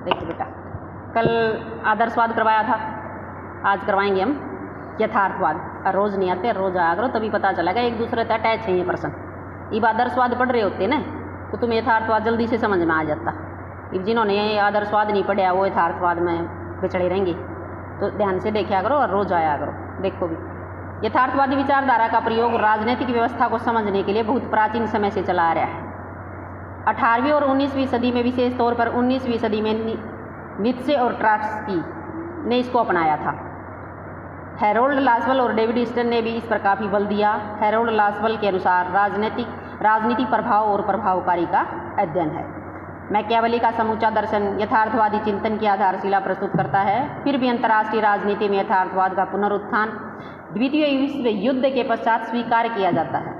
देखिए बेटा, कल आदर्शवाद करवाया था, आज करवाएंगे हम यथार्थवाद। रोज़ नहीं आते, रोज़ आया करो, तभी पता चलेगा एक दूसरे से अटैच है ये प्रश्न। अब आदर्शवाद पढ़ रहे होते ना तो तुम्हें यथार्थवाद जल्दी से समझ में आ जाता। अब जिन्होंने आदर्शवाद नहीं पढ़ा वो यथार्थवाद में बिछड़े रहेंगे, तो ध्यान से देखा करो और रोज़ आया करो। देखो भी, यथार्थवादी विचारधारा का प्रयोग राजनीतिक व्यवस्था को समझने के लिए बहुत प्राचीन समय से चला आ रहा है। 18वीं और 19वीं सदी में, विशेष तौर पर 19वीं सदी में नीत्शे और ट्रॉट्स्की ने इसको अपनाया था। हैरोल्ड लासवल और डेविड ईस्टन ने भी इस पर काफ़ी बल दिया। हैरोल्ड लासवल के अनुसार राजनीति प्रभाव और प्रभावकारी का अध्ययन है। मैकियावेली का समूचा दर्शन यथार्थवादी चिंतन की आधारशिला प्रस्तुत करता है। फिर भी अंतर्राष्ट्रीय राजनीति में यथार्थवाद का पुनरुत्थान द्वितीय विश्व युद्ध के पश्चात स्वीकार किया जाता है।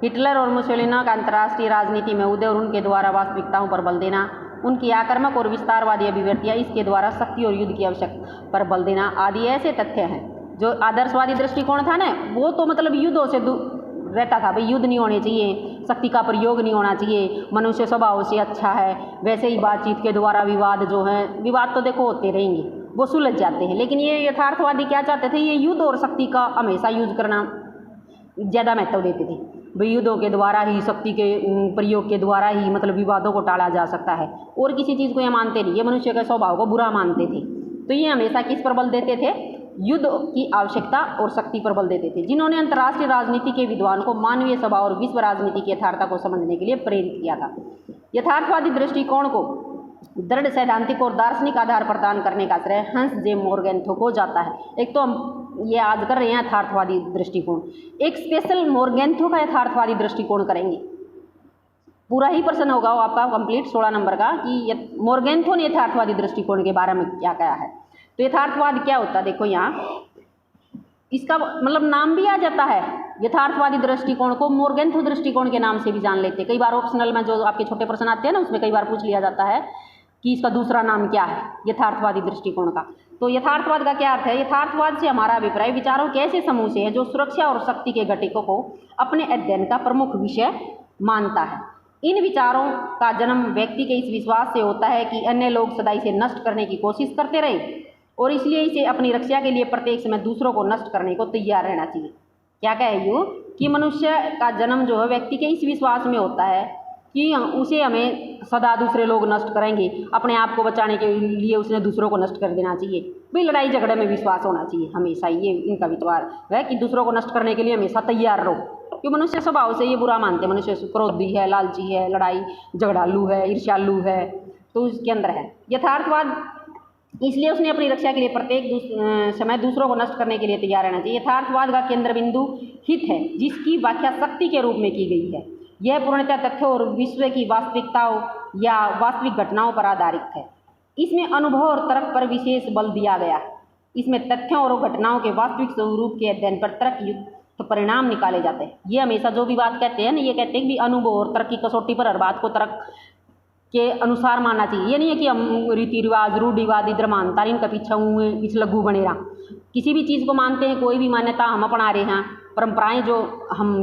हिटलर और मुसोलिनी का अंतर्राष्ट्रीय राजनीति में उदय और उनके द्वारा वास्तविकताओं पर बल देना, उनकी आक्रामक और विस्तारवादी अभिव्यक्तियाँ, इसके द्वारा शक्ति और युद्ध की आवश्यकता पर बल देना आदि ऐसे तथ्य हैं। जो आदर्शवादी दृष्टिकोण था ना, वो तो मतलब युद्धों से रहता था, भाई युद्ध नहीं होने चाहिए, शक्ति का प्रयोग नहीं होना चाहिए, मनुष्य स्वभाव से अच्छा है। वैसे ही बातचीत के द्वारा विवाद जो हैं, विवाद तो देखो होते रहेंगे, वो सुलझ जाते हैं। लेकिन ये यथार्थवादी क्या चाहते थे, ये युद्ध और शक्ति का हमेशा यूज करना ज़्यादा महत्व देते थे। भाई युद्धों के द्वारा ही, शक्ति के प्रयोग के द्वारा ही मतलब विवादों को टाला जा सकता है, और किसी चीज़ को ये मानते नहीं, ये मनुष्य के स्वभाव को बुरा मानते थे। तो ये हमेशा किस पर बल देते थे, युद्ध की आवश्यकता और शक्ति पर बल देते थे। जिन्होंने अंतर्राष्ट्रीय राजनीति के विद्वान को मानवीय स्वभाव और विश्व राजनीति की यथार्थता को समझने के लिए प्रेरित किया था। यथार्थवादी दृष्टिकोण को दृढ़ सैद्धांतिक और दार्शनिक आधार प्रदान करने का श्रेय हंस जे मोर्गेन्थो को जाता है। एक तो हम ये आज कर रहे हैं यथार्थवादी दृष्टिकोण, एक स्पेशल मोर्गेन्थो का यथार्थवादी दृष्टिकोण करेंगे। पूरा ही प्रश्न होगा वो आपका कंप्लीट 16 नंबर का कि मोर्गेन्थो ने यथार्थवादी दृष्टिकोण के बारे में क्या कहा है। तो यथार्थवाद क्या होता है, देखो यहाँ इसका मतलब नाम भी आ जाता है। यथार्थवादी दृष्टिकोण को मोर्गेन्थो दृष्टिकोण के नाम से भी जान लेते हैं। कई बार ऑप्शनल में जो आपके छोटे प्रश्न आते हैं ना, उसमें कई बार पूछ लिया जाता है कि इसका दूसरा नाम क्या है यथार्थवादी दृष्टिकोण का। तो यथार्थवाद का क्या अर्थ है, यथार्थवाद से हमारा अभिप्राय विचारों के ऐसे समूह से है जो सुरक्षा और शक्ति के घटकों को अपने अध्ययन का प्रमुख विषय मानता है। इन विचारों का जन्म व्यक्ति के इस विश्वास से होता है कि अन्य लोग सदा इसे नष्ट करने की कोशिश करते रहे, और इसलिए इसे अपनी रक्षा के लिए प्रत्येक समय दूसरों को नष्ट करने को तैयार रहना चाहिए। क्या कहे यूँ कि मनुष्य का जन्म जो है व्यक्ति के इस विश्वास में होता है कि उसे हमें सदा दूसरे लोग नष्ट करेंगे, अपने आप को बचाने के लिए उसने दूसरों को नष्ट कर देना चाहिए। भाई लड़ाई झगड़े में विश्वास होना चाहिए हमेशा, ये इनका विचार है कि दूसरों को नष्ट करने के लिए हमेशा तैयार रहो, क्योंकि मनुष्य स्वभाव से ये बुरा मानते हैं। मनुष्य क्रोधी है, लालची है, लड़ाई झगड़ालू है, ईर्ष्यालु है, तो इसके अंदर है यथार्थवाद। इसलिए उसने अपनी रक्षा के लिए प्रत्येक समय दूसरों को नष्ट करने के लिए तैयार रहना चाहिए। यथार्थवाद का केंद्र बिंदु हित है, जिसकी व्याख्या शक्ति के रूप में की गई है। यह पूर्णतः तथ्यों और विश्व की वास्तविकताओं या वास्तविक घटनाओं पर आधारित है। इसमें अनुभव और तर्क पर विशेष बल दिया गया है। इसमें तथ्यों और घटनाओं के वास्तविक स्वरूप के अध्ययन पर तर्कयुक्त परिणाम निकाले जाते हैं। ये हमेशा जो भी बात कहते हैं ना, ये कहते हैं कि अनुभव और तर्क की कसौटी पर हर बात को तर्क के अनुसार मानना चाहिए। ये नहीं है कि हम रीति रिवाज, रूढ़िवाद, इधर मानता इनका पीछा हुए इस लघु बने रहा। किसी भी चीज़ को मानते हैं, कोई भी मान्यता हम अपना रहे हैं, परंपराएं जो हम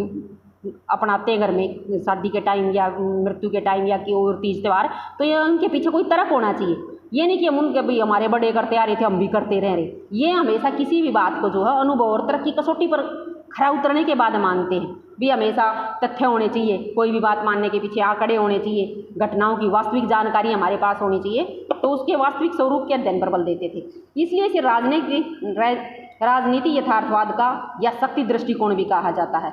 अपनाते हैं घर में शादी के टाइम या मृत्यु के टाइम या कि और तीज त्यौहार, तो ये उनके पीछे कोई तर्क होना चाहिए। ये नहीं कि हम उनके भाई हमारे बड़े करते आ रहे थे हम भी करते रह रहे। ये हमेशा किसी भी बात को जो है अनुभव और तर्क की कसौटी पर खरा उतरने के बाद मानते हैं। भी हमेशा तथ्य होने चाहिए, कोई भी बात मानने के पीछे आंकड़े होने चाहिए, घटनाओं की वास्तविक जानकारी हमारे पास होनी चाहिए, तो उसके वास्तविक स्वरूप के अध्ययन पर बल देते थे। इसलिए इसे राजनीति यथार्थवाद का या शक्ति दृष्टिकोण भी कहा जाता है।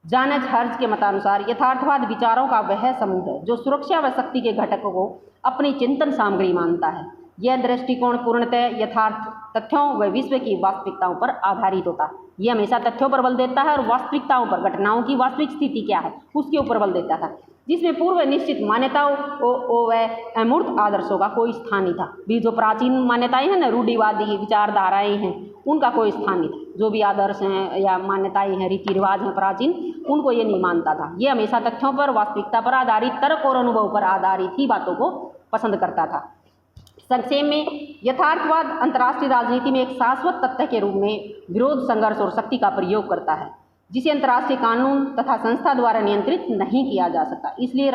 जानज हर्ज के मतानुसार यथार्थवाद विचारों का वह समूह है जो सुरक्षा व शक्ति के घटकों को अपनी चिंतन सामग्री मानता है। यह दृष्टिकोण पूर्णतः यथार्थ तथ्यों व विश्व की वास्तविकताओं पर आधारित होता है। ये हमेशा तथ्यों पर बल देता है और वास्तविकताओं पर, घटनाओं की वास्तविक स्थिति क्या है उसके ऊपर बल देता था, जिसमें पूर्व निश्चित मान्यताओं व अमूर्त आदर्शों का कोई स्थान नहीं था। भी जो प्राचीन मान्यताएं हैं ना, रूढ़िवादी विचारधाराएं हैं, उनका कोई स्थान नहीं था। जो भी आदर्श हैं या मान्यताएं हैं, रीति रिवाज हैं प्राचीन, उनको ये नहीं मानता था। ये हमेशा तथ्यों पर, वास्तविकता पर आधारित, तर्क और अनुभव पर आधारित ही बातों को पसंद करता था। संक्षेप में, यथार्थवाद अंतर्राष्ट्रीय राजनीति में एक शाश्वत तथ्य के रूप में विरोध, संघर्ष और शक्ति का प्रयोग करता है, जिसे अंतर्राष्ट्रीय कानून तथा संस्था द्वारा नियंत्रित नहीं किया जा सकता। इसलिए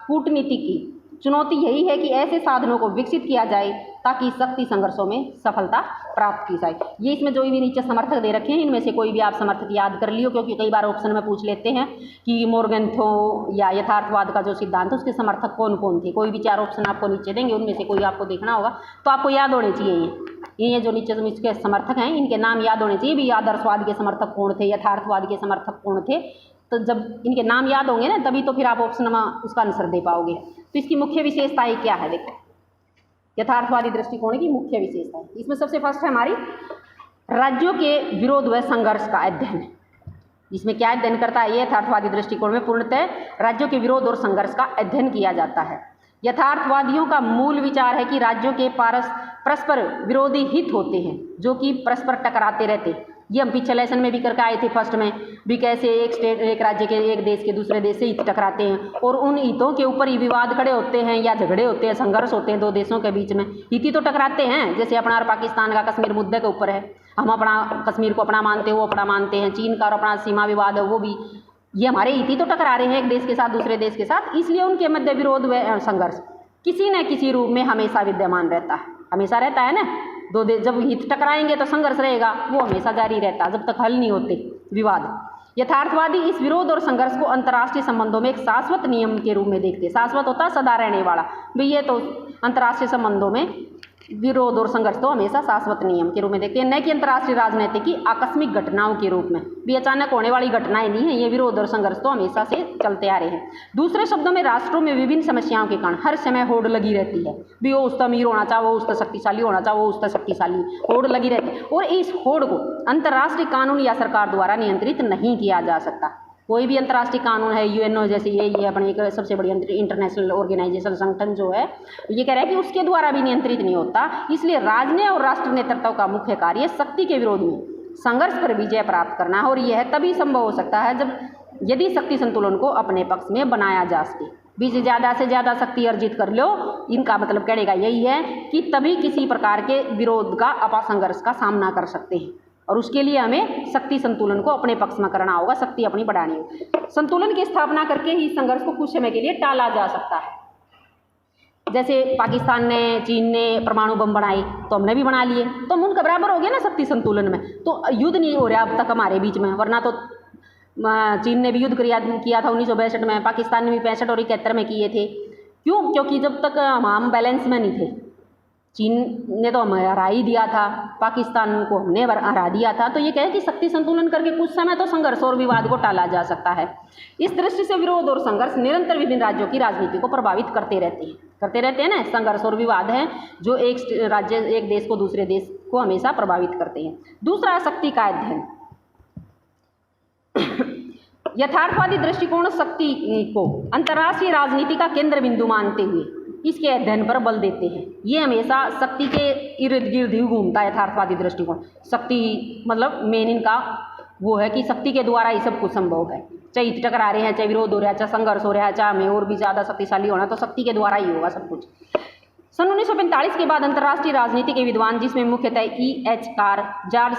कूटनीति की चुनौती यही है कि ऐसे साधनों को विकसित किया जाए ताकि शक्ति संघर्षों में सफलता प्राप्त की जाए। ये इसमें जो भी नीचे समर्थक दे रखे हैं इनमें से कोई भी आप समर्थक याद कर लियो, क्योंकि कई बार ऑप्शन में पूछ लेते हैं कि मोर्गेंथो या यथार्थवाद का जो सिद्धांत है उसके समर्थक कौन कौन थे। कोई भी 4 ऑप्शन आपको नीचे देंगे, उनमें से कोई आपको देखना होगा, तो आपको याद होने चाहिए ये जो नीचे इसके समर्थक हैं इनके नाम याद होने चाहिए भी। आदर्शवाद के समर्थक कौन थे, यथार्थवाद के समर्थक कौन थे, तो जब इनके नाम याद होंगे ना तभी तो फिर आप ऑप्शन में उसका आंसर दे पाओगे। तो इसकी मुख्य विशेषताएं क्या है, देखो यथार्थवादी दृष्टिकोण की मुख्य विशेषताएं। इसमें सबसे फर्स्ट है हमारी राज्यों के विरोध व संघर्ष का अध्ययन। इसमें क्या अध्ययन करता है ये यथार्थवादी दृष्टिकोण में? पूर्णतः राज्यों के विरोध और संघर्ष का अध्ययन किया जाता है। यथार्थवादियों का मूल विचार है कि राज्यों के परस्पर विरोधी हित होते हैं जो कि परस्पर टकराते रहते। ये हम पिछले लेसन में भी करके आए थे फर्स्ट में भी, कैसे एक राज्य के एक देश के दूसरे देश से हित टकराते हैं और उन हितों के ऊपर ही विवाद खड़े होते हैं या झगड़े होते हैं, संघर्ष होते हैं दो देशों के बीच में। हित ही तो टकराते हैं। जैसे अपना और पाकिस्तान का कश्मीर मुद्दे के ऊपर है, हम अपना कश्मीर को अपना मानते हैं, वो अपना मानते हैं। चीन का और अपना सीमा विवाद है वो भी, ये हमारे हित ही तो टकरा रहे हैं एक देश के साथ दूसरे देश के साथ। इसलिए उनके मध्य विरोध व संघर्ष किसी न किसी रूप में हमेशा विद्यमान रहता है, हमेशा रहता है ना। दो देश जब हित टकराएंगे तो संघर्ष रहेगा, वो हमेशा जारी रहता है जब तक हल नहीं होते विवाद। यथार्थवादी इस विरोध और संघर्ष को अंतर्राष्ट्रीय संबंधों में एक शाश्वत नियम के रूप में देखते। शाश्वत होता सदा रहने वाला, भाई ये तो अंतर्राष्ट्रीय संबंधों में विरोध और संघर्ष तो हमेशा शाश्वत नियम के रूप में देखते हैं, न कि अंतर्राष्ट्रीय राजनीति की आकस्मिक घटनाओं के रूप में। भी अचानक होने वाली घटनाएं नहीं है, ये विरोध और संघर्ष तो हमेशा से चलते आ रहे हैं। दूसरे शब्दों में राष्ट्रों में विभिन्न समस्याओं के कारण हर समय होड़ लगी रहती है। भी वो उसका अमीर होना चाहे, वो उसका शक्तिशाली होना चाहे, वो उसका शक्तिशाली, होड़ लगी रहती है। और इस होड़ को अंतर्राष्ट्रीय कानून या सरकार द्वारा नियंत्रित नहीं किया जा सकता। कोई भी अंतर्राष्ट्रीय कानून है, यूएनओ जैसे ये अपने एक सबसे बड़ी इंटरनेशनल ऑर्गेनाइजेशन संगठन जो है, ये कह रहा है कि उसके द्वारा भी नियंत्रित नहीं होता। इसलिए राजनीति और राष्ट्र नेतृत्व का मुख्य कार्य शक्ति के विरोध में संघर्ष पर विजय प्राप्त करना है। और यह तभी संभव हो सकता है जब यदि शक्ति संतुलन को अपने पक्ष में बनाया जा सके। बीच ज़्यादा से ज़्यादा शक्ति अर्जित कर लो, इनका मतलब कहने का यही है कि तभी किसी प्रकार के विरोध का संघर्ष का सामना कर सकते हैं। और उसके लिए हमें शक्ति संतुलन को अपने पक्ष में करना होगा, शक्ति अपनी बढ़ानी होगी। संतुलन की स्थापना करके ही संघर्ष को कुछ समय के लिए टाला जा सकता है। जैसे पाकिस्तान ने, चीन ने परमाणु बम बनाए तो हमने भी बना लिए, तो हम उनका बराबर हो गए ना शक्ति संतुलन में। तो युद्ध नहीं हो रहा अब तक हमारे बीच में, वरना तो चीन ने भी युद्ध किया था 1962 में, पाकिस्तान ने भी 65 और 71 में किए थे। क्यों? क्योंकि जब तक हम बैलेंस में नहीं थे। चीन ने तो हमें हरा ही दिया था, पाकिस्तान को हमने हरा दिया था। तो ये कहे कि शक्ति संतुलन करके कुछ समय तो संघर्ष और विवाद को टाला जा सकता है। इस दृष्टि से विरोध और संघर्ष निरंतर विभिन्न राज्यों की राजनीति को प्रभावित करते रहते हैं ना। संघर्ष और विवाद हैं जो एक राज्य, एक देश को दूसरे देश को हमेशा प्रभावित करते हैं। दूसरा, शक्ति का अध्ययन। यथार्थवादी दृष्टिकोण शक्ति को अंतर्राष्ट्रीय राजनीति का केंद्र बिंदु मानते हुए इसके अध्ययन पर बल देते हैं। ये हमेशा शक्ति के इर्द गिर्द ही घूमता है यथार्थवादी दृष्टिकोण। शक्ति मतलब मेन इनका वो है कि शक्ति के द्वारा ही सब कुछ संभव है। चाहे हित टकरा रहे हैं, चाहे विरोध हो रहा है, चाहे संघर्ष हो रहा है, चाहे हमें और भी ज़्यादा शक्तिशाली होना, तो शक्ति के द्वारा ही होगा सब कुछ। सन 1945 के बाद अंतर्राष्ट्रीय राजनीति के विद्वान, जिसमें मुख्यतः E.H. Carr, George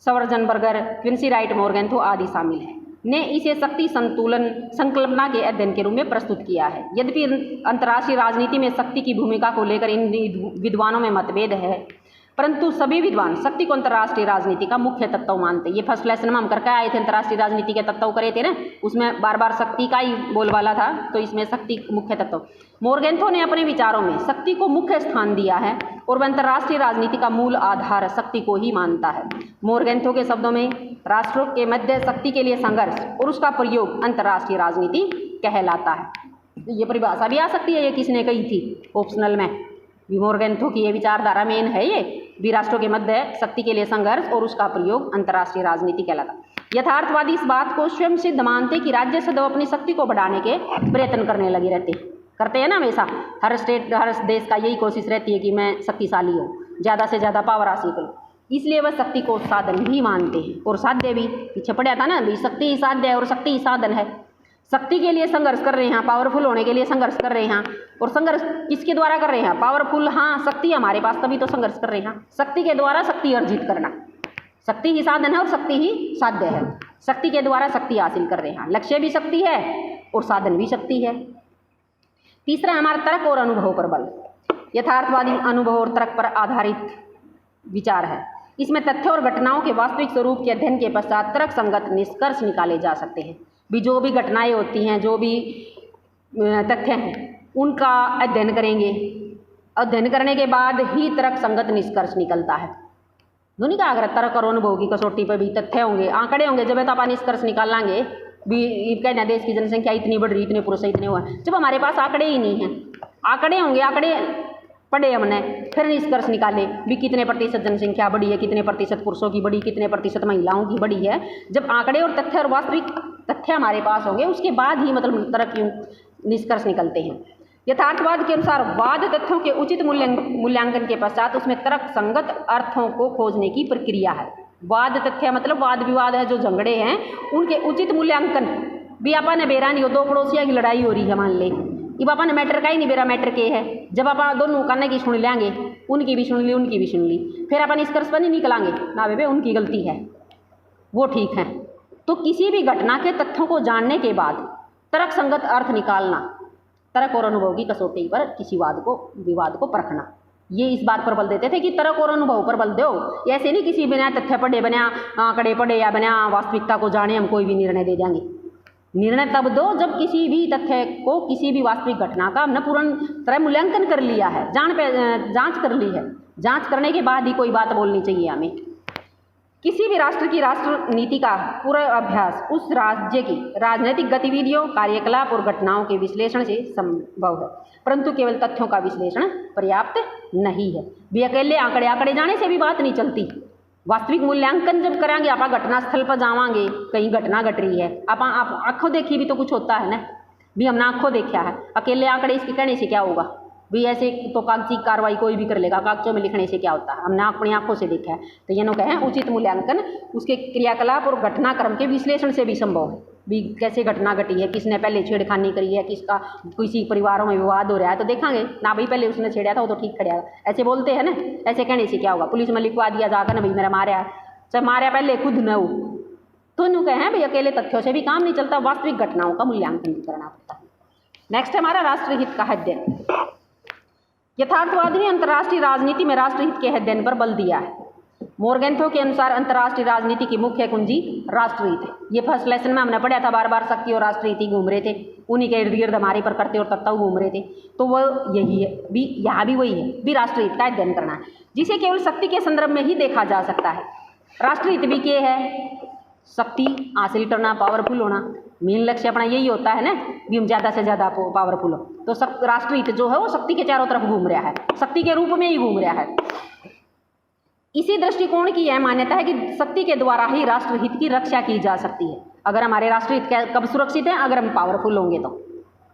Schwarzenberger, Quincy Wright Morgenthau आदि शामिल हैं, ने इसे शक्ति संतुलन संकल्पना के अध्ययन के रूप में प्रस्तुत किया है। यद्यपि अंतर्राष्ट्रीय राजनीति में शक्ति की भूमिका को लेकर इन विद्वानों में मतभेद है, परंतु सभी विद्वान शक्ति को अंतर्राष्ट्रीय राजनीति का मुख्य तत्व मानते हैं। ये फर्स्ट लेसन में हम करके आए थे, अंतर्राष्ट्रीय राजनीति के तत्व करे थे ना, उसमें बार बार शक्ति का ही बोलबाला था, तो इसमें शक्ति मुख्य तत्व। मोर्गेंथो ने अपने विचारों में शक्ति को मुख्य स्थान दिया है और वह अंतर्राष्ट्रीय राजनीति का मूल आधार शक्ति को ही मानता है। मोर्गेंथो के शब्दों में राष्ट्रों के मध्य शक्ति के लिए संघर्ष और उसका प्रयोग अंतर्राष्ट्रीय राजनीति कहलाता है। ये परिभाषा भी आ सकती है, ये किसने कही थी ऑप्शनल में। मोर्गेंथो की ये विचारधारा मेन है, ये भी राष्ट्रों के मध्य शक्ति के लिए संघर्ष और उसका प्रयोग अंतर्राष्ट्रीय राजनीति कहलाता। यथार्थवादी इस बात को स्वयं सिद्ध मानते कि राज्य सदैव अपनी शक्ति को बढ़ाने के प्रयत्न करने लगे करते हैं ना। हमेशा हर देश का यही कोशिश रहती है कि मैं शक्तिशाली हूँ, ज़्यादा से ज़्यादा पावर हासिल करूँ। इसलिए वह शक्ति को साधन भी मानते हैं और साध्य भी। पीछे पढ़ा था ना, भी शक्ति ही साध्य है और शक्ति ही साधन है। शक्ति के लिए संघर्ष कर रहे हैं, पावरफुल होने के लिए संघर्ष कर रहे हैं। और संघर्ष किसके द्वारा कर रहे हैं? पावरफुल, हाँ शक्ति हमारे पास, तभी तो संघर्ष कर रहे हैं। शक्ति के द्वारा शक्ति अर्जित करना, शक्ति ही साधन है और शक्ति ही साध्य है। शक्ति के द्वारा शक्ति हासिल कर रहे हैं, लक्ष्य भी शक्ति है और साधन भी शक्ति है। तीसरा हमारा तर्क और अनुभव पर बल। यथार्थवादी अनुभव और तर्क पर आधारित विचार है। इसमें तथ्यों और घटनाओं के वास्तविक स्वरूप के अध्ययन के पश्चात तर्क संगत निष्कर्ष निकाले जा सकते हैं। भी जो भी घटनाएं होती हैं, जो भी तथ्य हैं, उनका अध्ययन करेंगे। अध्ययन करने के बाद ही तर्क संगत निष्कर्ष निकलता है। दोनों का अगर तर्क और अनुभव की कसौटी पर भी तथ्य होंगे, आंकड़े होंगे, जब तो अपन निष्कर्ष निकाल लाएंगे भी कहना देश की जनसंख्या इतनी बढ़ रही, इतने पुरुष इतने हुआ। जब हमारे पास आंकड़े ही नहीं हैं, आंकड़े होंगे, आंकड़े पढ़े हमने, फिर निष्कर्ष निकाले भी कितने प्रतिशत जनसंख्या बढ़ी है, कितने प्रतिशत पुरुषों की बढ़ी, कितने प्रतिशत महिलाओं की बढ़ी है। जब आंकड़े और तथ्य और वास्तविक तथ्य हमारे पास होंगे, उसके बाद ही मतलब तर्क निष्कर्ष निकलते हैं। यथार्थवाद के अनुसार वाद तथ्यों के उचित मूल्यांकन के पश्चात उसमें तर्क संगत अर्थों को खोजने की प्रक्रिया है। वाद तथ्य मतलब वाद विवाद है, जो झगड़े हैं, उनके उचित मूल्यांकन भी अपन बेरा नहीं हो। दो पड़ोसिया की लड़ाई हो रही है मान ले, अब अपन मैटर का ही नहीं बेरा मैटर के है। जब अपन दोनों करने की सुन लेंगे, उनकी भी सुन ली, उनकी भी सुन ली, फिर अपन निष्कर्ष पर नहीं निकलांगे ना बेबे उनकी गलती है, वो ठीक है। तो किसी भी घटना के तथ्यों को जानने के बाद तर्क संगत अर्थ निकालना, तर्क और अनुभव की कसौटी पर किसी विवाद को परखना, ये इस बात पर बल देते थे कि तर्क और अनुभव पर बल दो। ऐसे नहीं किसी बिना तथ्य पढ़े, बिना आंकड़े पढ़े या बिना वास्तविकता को जाने हम कोई भी निर्णय दे देंगे। निर्णय तब दो जब किसी भी तथ्य को, किसी भी वास्तविक घटना का हमने पूर्ण तरह मूल्यांकन कर लिया है, जांच कर ली है। जांच करने के बाद ही कोई बात बोलनी चाहिए हमें। किसी भी राष्ट्र की राष्ट्र नीति का पूरा अभ्यास उस राज्य की राजनीतिक गतिविधियों, कार्यकलाप और घटनाओं के विश्लेषण से संभव है, परंतु केवल तथ्यों का विश्लेषण पर्याप्त नहीं है। भी अकेले आंकड़े जाने से भी बात नहीं चलती। वास्तविक मूल्यांकन जब करांगे, आप घटना स्थल पर जावांगे, कहीं घटना घट रही है, आप आंखों देखी भी तो कुछ होता है ना, भी हमने आंखों देखा है। अकेले आंकड़े इसके कहने से क्या होगा भी, ऐसे तो कागजी कार्रवाई कोई भी कर लेगा, कागजों में लिखने से क्या होता है, हमने अपनी आंखों से देखा है। तो ये नो कहें उचित मूल्यांकन उसके क्रियाकलाप और घटनाक्रम के विश्लेषण से भी संभव है। भी कैसे घटना घटी है, किसने पहले छेड़खानी करी है, किसका किसी परिवारों में विवाद हो रहा है, तो देखेंगे ना भाई पहले उसने छेड़ा था वो तो ठीक खड़ा, ऐसे बोलते हैं ना। ऐसे कहने से क्या होगा, पुलिस में लिखवा दिया जाकर ना भाई मेरा मारा, चाहे मारा पहले खुद न हो। तो नु कहें भाई अकेले तथ्यों से भी काम नहीं चलता, वास्तविक घटनाओं का मूल्यांकन भी करना पड़ता है। नेक्स्ट हमारा राष्ट्रहित का अध्ययन। यथार्थवादी ने अंतर्राष्ट्रीय राजनीति में राष्ट्रहित के अध्ययन पर बल दिया है। मोर्गेंथो के अनुसार अंतर्राष्ट्रीय राजनीति की मुख्य कुंजी राष्ट्रहित है। ये फर्स्ट लेसन में हमने पढ़ा था, बार बार शक्ति और राष्ट्रहित ही घूम रहे थे, उन्हीं के इर्द गिर्द हमारे पर करते और तत्व घूम रहे थे। तो वो यही है, भी यहाँ भी वही है, भी राष्ट्रहित का अध्ययन करना है, जिसे केवल शक्ति के संदर्भ में ही देखा जा सकता है। राष्ट्रहित भी क्या है, शक्ति हासिल करना, पावरफुल होना, मेन लक्ष्य अपना यही होता है ना, भी हम ज़्यादा से ज़्यादा पावरफुल हो। तो सब राष्ट्रहित जो है वो शक्ति के चारों तरफ घूम रहा है, शक्ति के रूप में ही घूम रहा है। इसी दृष्टिकोण की यह मान्यता है कि शक्ति के द्वारा ही राष्ट्रहित की रक्षा की जा सकती है। अगर हमारे राष्ट्रहित कब सुरक्षित है, अगर हम पावरफुल होंगे तो।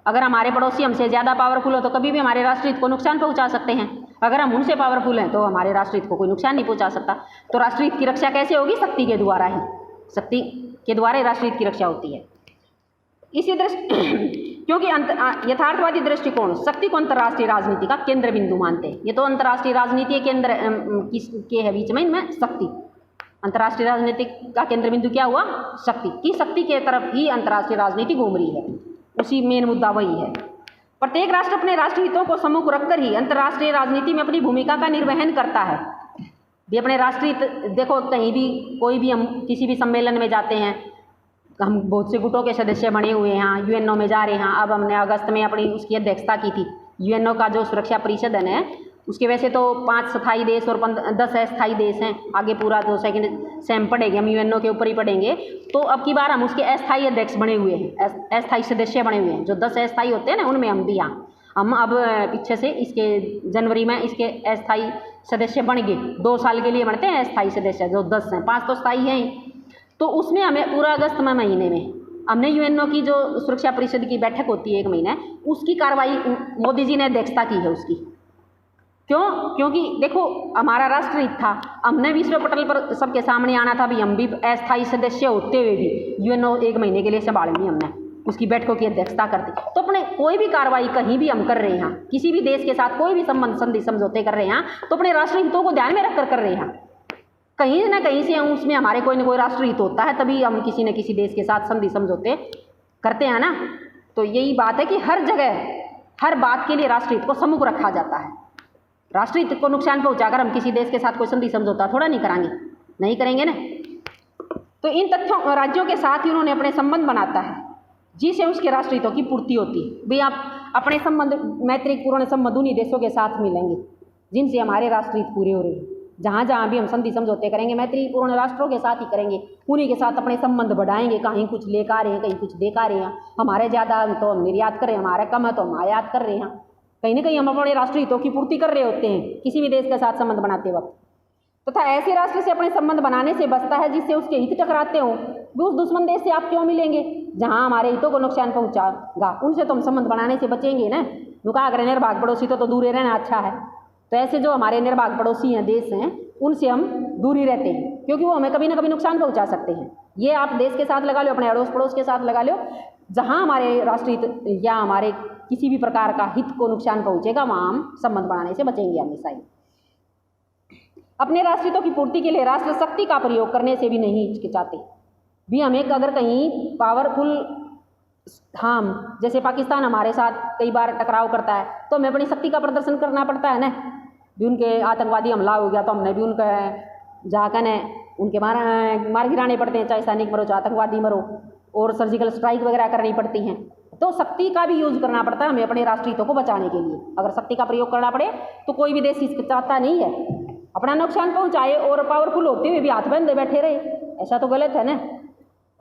अगर हमारे पड़ोसी हमसे ज़्यादा पावरफुल हो तो कभी भी हमारे राष्ट्रहित को नुकसान पहुंचा सकते हैं। अगर हम उनसे पावरफुल हैं तो हमारे राष्ट्रहित को कोई नुकसान नहीं पहुंचा सकता। तो राष्ट्रहित की रक्षा कैसे होगी, शक्ति के द्वारा ही, शक्ति के द्वारा ही राष्ट्रहित की रक्षा होती है। इसी क्योंकि यथार्थवादी दृष्टिकोण शक्ति को अंतर्राष्ट्रीय राजनीति का केंद्र बिंदु मानते हैं। ये तो अंतर्राष्ट्रीय राजनीति के केंद्र किसके है बीच में, इनमें शक्ति। अंतर्राष्ट्रीय राजनीति का केंद्र बिंदु क्या हुआ, शक्ति की, शक्ति के तरफ ही अंतर्राष्ट्रीय राजनीति घूम रही है, उसी मेन मुद्दा वही है। प्रत्येक राष्ट्र अपने राष्ट्रहितों को सम्मुख रखकर ही अंतर्राष्ट्रीय राजनीति में अपनी भूमिका का निर्वहन करता है। भी अपने राष्ट्रहित देखो, कहीं भी कोई भी हम किसी भी सम्मेलन में जाते हैं, हम बहुत से गुटों के सदस्य बने हुए हैं, यहाँ यूएनओ में जा रहे हैं। अब हमने अगस्त में अपनी उसकी अध्यक्षता की थी। यूएनओ का जो सुरक्षा परिषद है उसके वैसे तो 5 स्थायी देश और 10 अस्थायी देश हैं। आगे पूरा जो सेकंड सेम पढ़ेंगे हम, यूएनओ के ऊपर ही पढ़ेंगे। तो अब की बार हम उसके अस्थायी अध्यक्ष बने हुए हैं, अस्थायी सदस्य बने हुए हैं। जो 10 अस्थायी होते हैं ना, उनमें हम भी यहाँ हम अब पीछे से इसके जनवरी में इसके अस्थायी सदस्य बन गए। 2 साल के लिए बनते हैं अस्थायी सदस्य, जो 10 हैं, 5 तो स्थायी हैं। तो उसमें हमें पूरा अगस्त में महीने में हमने यूएनओ की जो सुरक्षा परिषद की बैठक होती है 1 महीने, उसकी कार्रवाई मोदी जी ने अध्यक्षता की है उसकी। क्यों? क्योंकि देखो हमारा राष्ट्रहित था, हमने विश्व पटल पर सबके सामने आना था। भी हम भी अस्थायी सदस्य होते हुए भी यूएनओ 1 महीने के लिए संभाल ली हमने, उसकी बैठकों की अध्यक्षता कर दी। तो अपने कोई भी कार्रवाई कहीं भी हम कर रहे हैं, किसी भी देश के साथ कोई भी संबंध संधि समझौते कर रहे हैं, तो अपने राष्ट्रहितों को ध्यान में रखकर कर रहे हैं। कहीं ना कहीं से उसमें हमारे कोई ना कोई राष्ट्रहित होता है, तभी हम किसी न किसी देश के साथ संधि समझौते करते हैं ना। तो यही बात है कि हर जगह हर बात के लिए राष्ट्रहित को सम्मुख रखा जाता है। राष्ट्रहित को नुकसान पहुंचाकर हम किसी देश के साथ कोई संधि समझौता थोड़ा नहीं कराएंगे, नहीं करेंगे ना। तो इन तथ्यों राज्यों के साथ ही उन्होंने अपने संबंध बनाता है जिससे उसके राष्ट्रहितों की पूर्ति होती है। भाई आप अपने संबंध मैत्रीपूर्ण संबंध उन्हीं देशों के साथ मिलेंगे जिनसे हमारे राष्ट्रहित पूरे हो रहे हैं। जहाँ जहाँ भी हम संधि समझौते करेंगे मैत्रीपूर्ण राष्ट्रों के साथ ही करेंगे, उन्हीं के साथ अपने संबंध बढ़ाएंगे। कहीं कुछ लेकर आ रहे हैं, कहीं कुछ देकर आ रहे हैं, हमारे ज़्यादा तो हम निर्यात कर रहे हैं, हमारा कम है तो हम आयात कर रहे हैं। कहीं ना कहीं हम अपने राष्ट्रहितों की पूर्ति कर रहे होते हैं किसी भी देश के साथ संबंध बनाते वक्त। तथा ऐसे राष्ट्र से अपने संबंध बनाने से बचता है जिससे उसके हित टकराते हों। उस दुश्मन देश से आप क्यों मिलेंगे जहाँ हमारे हितों को नुकसान पहुँचागा, उनसे तो हम संबंध बनाने से बचेंगे ना। नुका अगर निर्भाग पड़ोसी तो दूर रहना अच्छा है। तो ऐसे जो हमारे निर्भाग पड़ोसी हैं, देश हैं, उनसे हम दूरी रहते हैं क्योंकि वो हमें कभी ना कभी नुकसान पहुँचा सकते हैं। ये आप देश के साथ लगा लो, अपने अड़ोस पड़ोस के साथ लगा लो, जहाँ हमारे राष्ट्रहित या हमारे किसी भी प्रकार का हित को नुकसान पहुँचेगा वहाँ हम संबंध बनाने से बचेंगे हमेशा ही। अपने राष्ट्रहितों की पूर्ति के लिए राष्ट्र शक्ति का प्रयोग करने से भी नहीं हिचकिचाते। भी हमें अगर कहीं पावरफुल हम जैसे पाकिस्तान हमारे साथ कई बार टकराव करता है तो हमें अपनी शक्ति का प्रदर्शन करना पड़ता है ना। भी उनके आतंकवादी हमला हो गया तो हमने भी उनका जाकर उनके मार गिराने पड़ते हैं, चाहे सैनिक मरो चाहे आतंकवादी मरो, और सर्जिकल स्ट्राइक वगैरह करनी पड़ती हैं। तो शक्ति का भी यूज करना पड़ता है हमें अपने राष्ट्रहितों को बचाने के लिए। अगर शक्ति का प्रयोग करना पड़े तो कोई भी देश चाहता नहीं है अपना नुकसान पहुंचाए और पावरफुल होते हुए भी हाथ बंधे बैठे रहे, ऐसा तो गलत है ना।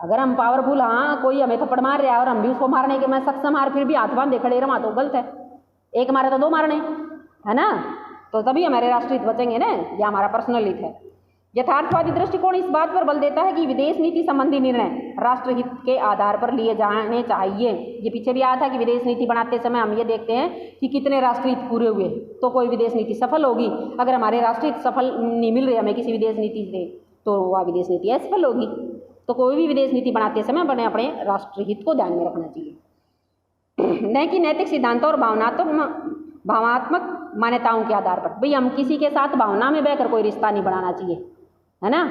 अगर हम पावरफुल, हाँ कोई हमें थप्पड़ मार रहा है और हम भी उसको मारने के मैं सक्षम हार फिर भी हाथ बांधे खड़े रहा तो गलत है। एक मारे तो दो मारने, है ना। तो तभी हमारे राष्ट्रहित बचेंगे ना, यह हमारा पर्सनल हित है। यथार्थवादी दृष्टिकोण इस बात पर बल देता है कि विदेश नीति संबंधी निर्णय राष्ट्रहित के आधार पर लिए जाने चाहिए। ये पीछे भी आया था कि विदेश नीति बनाते समय हम ये देखते हैं कि कितने राष्ट्रहित पूरे हुए तो कोई विदेश नीति सफल होगी। अगर हमारे राष्ट्रहित सफल नहीं मिल रहे हमें किसी विदेश नीति से तो वह विदेश नीति असफल होगी। तो कोई भी विदेश नीति बनाते समय अपने अपने राष्ट्रहित को ध्यान में रखना चाहिए, न कि नैतिक सिद्धांतों और भावनात्मक मान्यताओं के आधार पर। भाई हम किसी के साथ भावना में बहकर कोई रिश्ता नहीं बनाना चाहिए, है ना।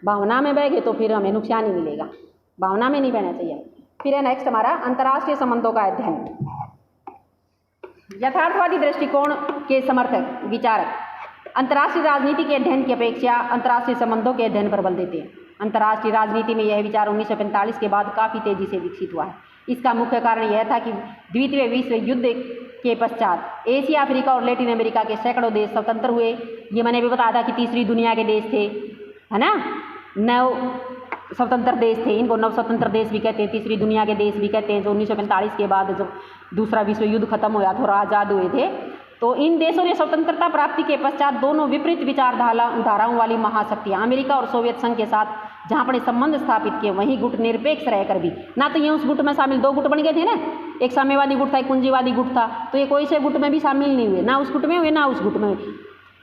भावना में बह गए तो फिर हमें नुकसान ही मिलेगा, भावना में नहीं बहना चाहिए। फिर है नेक्स्ट हमारा अंतर्राष्ट्रीय संबंधों का अध्ययन। यथार्थवादी दृष्टिकोण के समर्थक विचारक अंतर्राष्ट्रीय राजनीति के अध्ययन की अपेक्षा अंतर्राष्ट्रीय संबंधों के अध्ययन पर बल देते हैं। अंतर्राष्ट्रीय राजनीति में यह विचार 1945 के बाद काफ़ी तेजी से विकसित हुआ है। इसका मुख्य कारण यह था कि द्वितीय विश्व युद्ध के पश्चात एशिया, अफ्रीका और लैटिन अमेरिका के सैकड़ों देश स्वतंत्र हुए। ये मैंने भी बताया था कि तीसरी दुनिया के देश थे, है ना, नव स्वतंत्र देश थे। इनको नव स्वतंत्र देश भी कहते हैं, तीसरी दुनिया के देश भी कहते हैं। जो 1945 के बाद जब दूसरा विश्व युद्ध खत्म हुआ था और आज़ाद हुए थे, तो इन देशों ने स्वतंत्रता प्राप्ति के पश्चात दोनों विपरीत विचारधाराओं वाली महाशक्तियाँ अमेरिका और सोवियत संघ के साथ जहाँ अपने संबंध स्थापित किए, वहीं गुट निरपेक्ष रहकर भी ना तो ये उस गुट में शामिल, दो गुट बन गए थे ना, एक साम्यवादी गुट था, एक पूंजीवादी गुट था। तो ये कोई से गुट में भी शामिल नहीं हुए, ना उस गुट में हुए ना उस गुट में।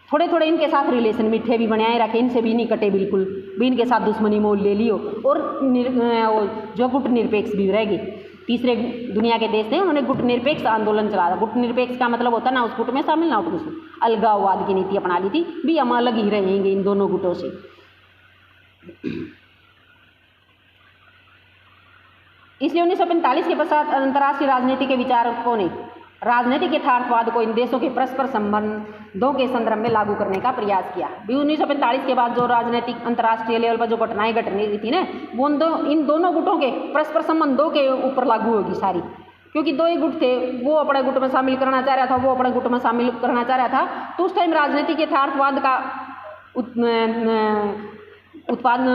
थोड़े थोड़े इनके साथ रिलेशन मीठे भी बनाए रखे, इनसे भी नहीं कटे, बिल्कुल भी इनके साथ दुश्मनी मोल ले लियो। और जो गुट निरपेक्ष भी रह गए। तीसरे दुनिया के देश थे, उन्होंने गुट निरपेक्ष आंदोलन चलाया। गुट निरपेक्ष का मतलब होता है ना उस गुट में शामिल ना उस गुट, अलगाववाद की नीति अपना ली थी, भी हम अलग ही रहेंगे इन दोनों गुटों से। इसलिए 1945 के पश्चात अंतर्राष्ट्रीय राजनीति के विचारकों ने राजनीतिक यथार्थवाद को इन देशों के परस्पर संबंधों के संदर्भ में लागू करने का प्रयास किया। 1945 के बाद जो राजनीतिक अंतर्राष्ट्रीय लेवल पर जो घटनाएं घट रही थी ना, वो इन दोनों गुटों के परस्पर संबंधों के ऊपर लागू होगी सारी। क्योंकि दो ही गुट थे, वो अपने गुट में शामिल करना चाह रहा था, वो अपने गुट में शामिल करना चाह रहा था। तो उस टाइम राजनीतिक यथार्थवाद का उत्पादन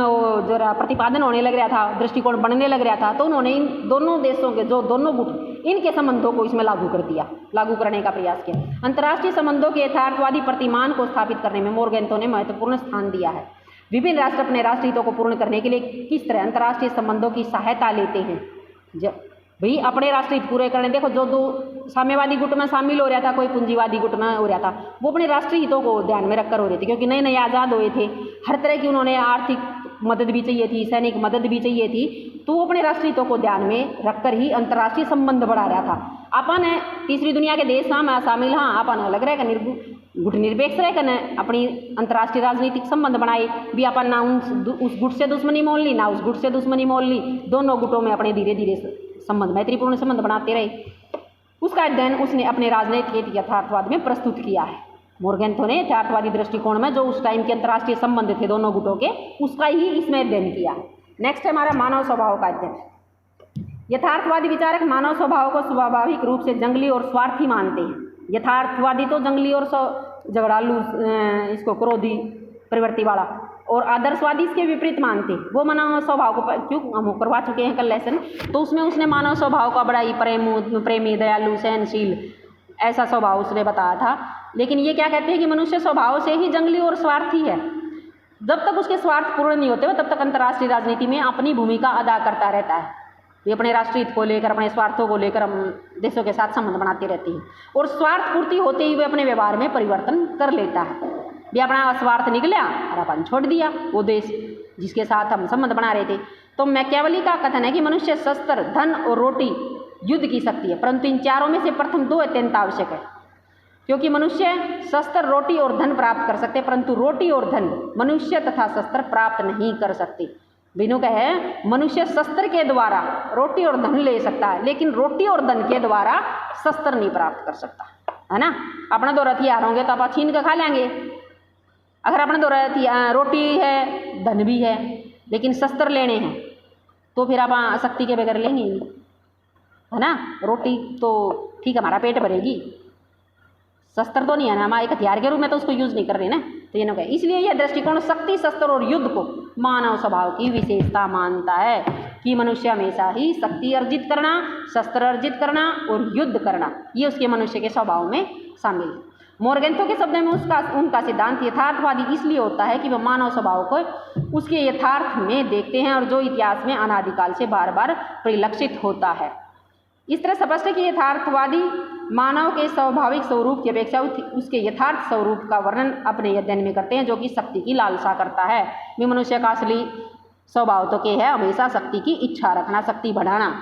जो प्रतिपादन होने लग रहा था, दृष्टिकोण बनने लग रहा था। तो उन्होंने इन दोनों देशों के जो दोनों गुट इनके संबंधों को इसमें लागू कर दिया, लागू करने का प्रयास किया। अंतर्राष्ट्रीय संबंधों के यथार्थवादी प्रतिमान को स्थापित करने में मोरगेंतो ने महत्वपूर्ण स्थान दिया है। विभिन्न राष्ट्र अपने राष्ट्रहितों को पूर्ण करने के लिए किस तरह अंतर्राष्ट्रीय संबंधों की सहायता लेते हैं। जब भाई अपने राष्ट्रहित पूरे करने, देखो जो दो साम्यवादी गुट में शामिल हो रहा था, कोई पूंजीवादी गुट में हो रहा था, वो अपने राष्ट्रीय हितों को ध्यान में रखकर हो रहे थे। क्योंकि नए नए आज़ाद हुए थे, हर तरह की उन्होंने आर्थिक मदद भी चाहिए थी, सैनिक मदद भी चाहिए थी। तो वो अपने राष्ट्रीय हितों को ध्यान में रखकर ही अंतर्राष्ट्रीय संबंध बढ़ा रहा था। अपन है तीसरी दुनिया के देश में शामिल, हाँ अपन अलग रहेगा, गुट निरपेक्ष रहकर अपनी अंतर्राष्ट्रीय राजनीतिक संबंध बनाए भी। अपन ना उस गुट से दुश्मनी मोल ली, ना उस गुट से दुश्मनी मोल ली, दोनों गुटों में अपने धीरे धीरे संबंध, मैत्रीपूर्ण संबंध बनाते रहे। उसका अध्ययन उसने अपने राजनीतिक यथार्थवाद में प्रस्तुत किया है। मोरगेंथो ने यथार्थवादी दृष्टिकोण में जो उस टाइम के अंतर्राष्ट्रीय संबंध थे दोनों गुटों के, उसका ही इसमें अध्ययन किया। नेक्स्ट है हमारा मानव स्वभाव का अध्ययन। यथार्थवादी विचारक मानव स्वभाव को स्वाभाविक रूप से जंगली और स्वार्थी मानते हैं। यथार्थवादी तो जंगली और झगड़ालू, इसको क्रोधी प्रवृत्ति वाला, और आदर्शवादी इसके विपरीत मानते हैं। वो मानव स्वभाव को क्यों हम करवा चुके हैं कल लेसन, तो उसमें उसने मानव स्वभाव का बड़ा ही प्रेमी, दयालु, सहनशील ऐसा स्वभाव उसने बताया था। लेकिन ये क्या कहते हैं कि मनुष्य स्वभाव से ही जंगली और स्वार्थी है। जब तक उसके स्वार्थ पूर्ण नहीं होते तब तक अंतर्राष्ट्रीय राजनीति में अपनी भूमिका अदा करता रहता है। वे अपने राष्ट्रीय हित को लेकर, अपने स्वार्थों को लेकर हम देशों के साथ संबंध बनाते रहती हैं, और स्वार्थ पूर्ति होते ही वे अपने व्यवहार में परिवर्तन कर लेता है। वे अपना स्वार्थ निकला और अपन छोड़ दिया वो देश जिसके साथ हम संबंध बना रहे थे। तो मैकियावेली का कथन है कि मनुष्य शस्त्र, धन और रोटी युद्ध की शक्ति है, परंतु इन चारों में से प्रथम दो अत्यंत आवश्यक है। क्योंकि मनुष्य शस्त्र, रोटी और धन प्राप्त कर सकते, परंतु रोटी और धन मनुष्य तथा शस्त्र प्राप्त नहीं कर सकते। बिनु कहे मनुष्य शस्त्र के द्वारा रोटी और धन ले सकता है, लेकिन रोटी और धन के द्वारा शस्त्र नहीं प्राप्त कर सकता, है ना। अपना दो हथियार होंगे तो आप छीन कर खा लेंगे। अगर अपना दो रोटी है, धन भी है, लेकिन शस्त्र लेने हैं तो फिर आप शक्ति के बगैर लेंगे नहीं, है ना। रोटी तो ठीक हमारा पेट भरेगी, शस्त्र तो नहीं है ना, हम एक हथियार के रूप में तो उसको यूज़ नहीं कर रहे ना। तो ये ना, इसलिए यह दृष्टिकोण शक्ति, शस्त्र और युद्ध को मानव स्वभाव की विशेषता मानता है कि मनुष्य हमेशा ही शक्ति अर्जित करना, शस्त्र अर्जित करना और युद्ध करना, ये उसके मनुष्य के स्वभाव में शामिल है। मोरगेंथो के शब्दों में उनका सिद्धांत यथार्थवादी इसलिए होता है कि वह मानव स्वभाव को उसके यथार्थ में देखते हैं और जो इतिहास में अनादिकाल से बार बार परिलक्षित होता है। इस तरह स्पष्ट है कि यथार्थवादी मानव के स्वाभाविक स्वरूप की अपेक्षा उसके यथार्थ स्वरूप का वर्णन अपने अध्ययन में करते हैं, जो कि शक्ति की लालसा करता है। वे मनुष्य का असली स्वभाव तो क्या है, हमेशा शक्ति की इच्छा रखना, शक्ति बढ़ाना।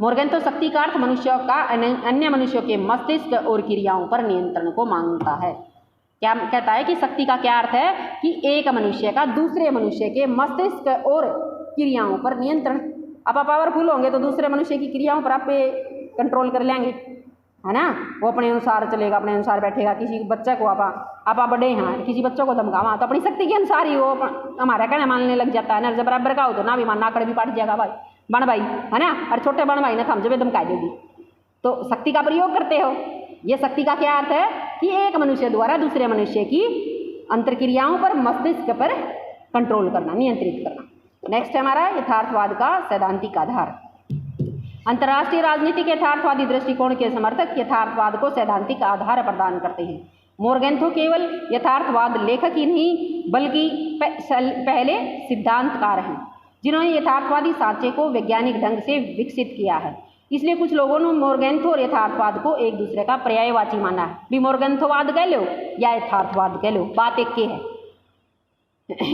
मोरगेंथो शक्ति का अर्थ मनुष्य का अन्य मनुष्यों के मस्तिष्क और क्रियाओं पर नियंत्रण को मांगता है। क्या कहता है कि शक्ति का क्या अर्थ है कि एक मनुष्य का दूसरे मनुष्य के मस्तिष्क और क्रियाओं पर नियंत्रण। आप पावरफुल होंगे तो दूसरे मनुष्य की क्रियाओं पर आप कंट्रोल कर लेंगे, है ना। वो अपने अनुसार चलेगा, अपने अनुसार बैठेगा। किसी बच्चे को आप बड़े हैं, किसी बच्चों को धमकावा तो अपनी शक्ति के अनुसार ही वो हमारा कहना मानने लग जाता है ना। जब बराबर का हो तो ना भी मानना, आकड़ भी पाट जाएगा भाई, बड़ भाई, है ना। और छोटे बड़ भाई ने हम जब धमका देगी तो शक्ति का प्रयोग करते हो। ये शक्ति का क्या अर्थ है कि एक मनुष्य द्वारा दूसरे मनुष्य की अंतर्क्रियाओं पर, मस्तिष्क पर कंट्रोल करना, नियंत्रित करना। नेक्स्ट है हमारा यथार्थवाद का सैद्धांतिक आधार। अंतर्राष्ट्रीय राजनीति के यथार्थवादी दृष्टिकोण के समर्थक यथार्थवाद को सैद्धांतिक आधार प्रदान करते हैं। मोरगेंथो केवल यथार्थवाद लेखक ही नहीं बल्कि पहले सिद्धांतकार हैं जिन्होंने यथार्थवादी सांचे को वैज्ञानिक ढंग से विकसित किया है। इसलिए कुछ लोगों ने मोरगेंथो और यथार्थवाद को एक दूसरे का पर्यायवाची माना है। भी मोरगेंथोवाद कह लो या यथार्थवाद कह लो, बात एक के है।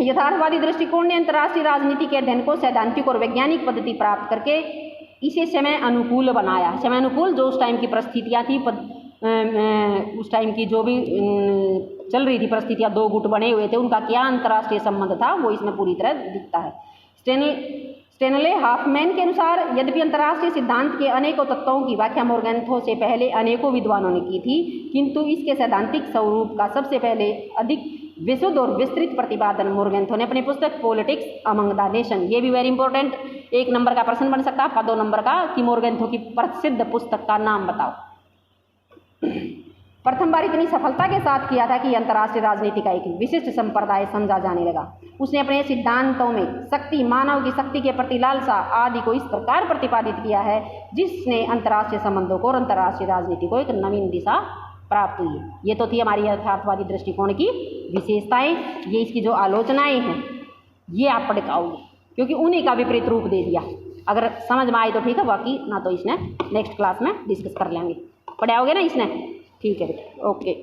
यथार्थवादी दृष्टिकोण ने अंतर्राष्ट्रीय राजनीति के अध्ययन को सैद्धांतिक और वैज्ञानिक पद्धति प्राप्त करके इसे समय अनुकूल बनाया। समय अनुकूल जो उस टाइम की परिस्थितियाँ थी, उस टाइम की जो भी चल रही थी परिस्थितियाँ, दो गुट बने हुए थे, उनका क्या अंतर्राष्ट्रीय संबंध था वो इसमें पूरी तरह दिखता है। स्टेनले हाफमैन के अनुसार यद्यपि अंतर्राष्ट्रीय सिद्धांत के अनेकों तत्वों की व्याख्या मोरगेंथो से पहले अनेकों विद्वानों ने की थी, किंतु इसके सैद्धांतिक स्वरूप का सबसे पहले अधिक विशुद्ध और विस्तृत प्रतिपादन मोरगेंथो ने अपनी पुस्तक पॉलिटिक्स अमंग द नेशन, ये भी वेरी इंपॉर्टेंट 1 नंबर का प्रश्न बन सकता है आपका, 2 नंबर का कि मोरगेंथो की प्रसिद्ध पुस्तक का नाम बताओ। प्रथम बार इतनी सफलता के साथ किया था कि अंतर्राष्ट्रीय राजनीति का एक विशिष्ट संप्रदाय समझा जाने लगा। उसने अपने सिद्धांतों में शक्ति, मानव की शक्ति के प्रति लालसा आदि को इस प्रकार प्रतिपादित किया है जिसने अंतर्राष्ट्रीय संबंधों को और अंतर्राष्ट्रीय राजनीति को एक नवीन दिशा प्राप्त हुई है। ये तो थी हमारी यथार्थवादी दृष्टिकोण की विशेषताएं। ये इसकी जो आलोचनाएं हैं ये आप पढ़ पाओगे क्योंकि उन्हीं का विपरीत रूप दे दिया। अगर समझ में आए तो ठीक है, बाकी ना तो इसने नेक्स्ट क्लास में डिस्कस कर लेंगे। पढ़ाओगे ना इसने? ठीक है बेटा, ओके।